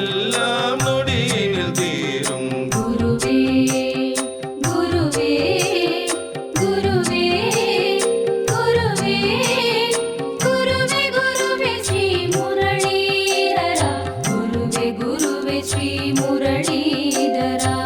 எல்லாம் நொடியினில் தீரும். குருவே குருவே குருவே குருவே குருவே குருவே ஸ்ரீ முரளீதரா குருவே குருவே ஸ்ரீ முரளீதரா.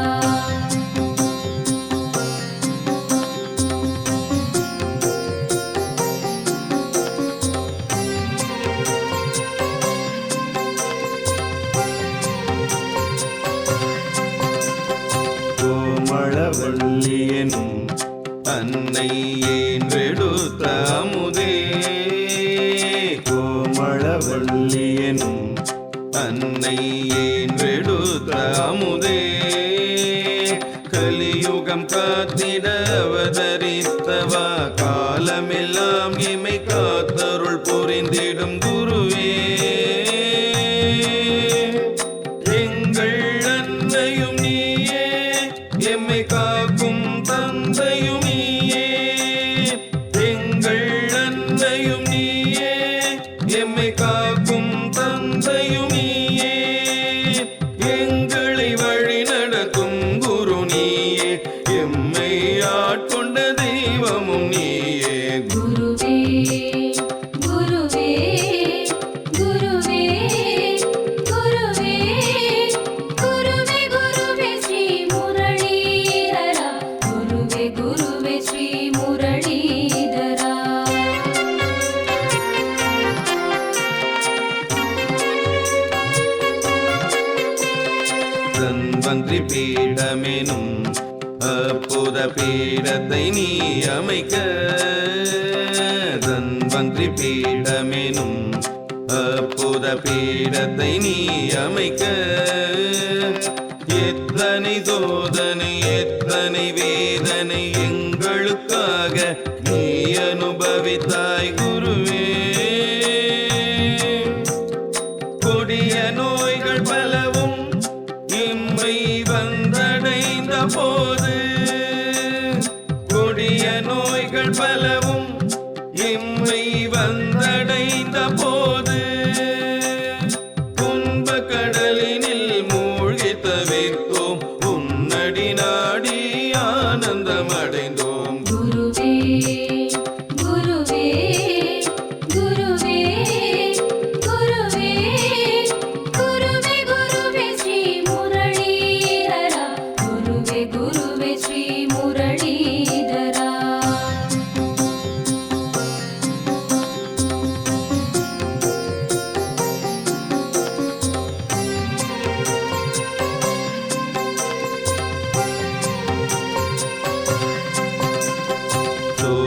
கோமளவல்லியனும் அன்னை ஏன்றெடுத்த அமுதே, கோமளவல்லியனும் அன்னை ஏன்றெடுத்த அமுதே, கலியுகம் காத்திட அவதரித்தவா காலமெல்லாம் இமை காத்தருள் புரிந்திடும் குருவே, எங்கள் அன்னையும் நீயே எம்மை காக்கும் தந்தையும் நீயே, எங்கள் அன்னையும் நீயே எம்மை காக்கும் தந்தையும் நீயே, எங்களை வழி நடத்தும் குரு நீயே, எம்மை ஆட்கொண்ட தெய்வமும் நீயே. குருவே குருவே குருவே குருவே குருவே குருவே ஸ்ரீ முரளீதரா குருவே குருவே ஸ்ரீ முரளீதரா. தன்வந்திரி பீடமெனும் அற்புத பீடத்தை நீ அமைக்க, தன்வந்திரி பீடமெனும் அற்புத பீடத்தை நீ அமைக்க, எத்தனை சோதனை எத்தனை வேதனை எங்களுக்காக நீ அனுபவித்தாய் குருவே, கொடிய நோய்கள் பலவும் எம்மை வந்தடைந்த போது, கொடிய நோய்கள் பல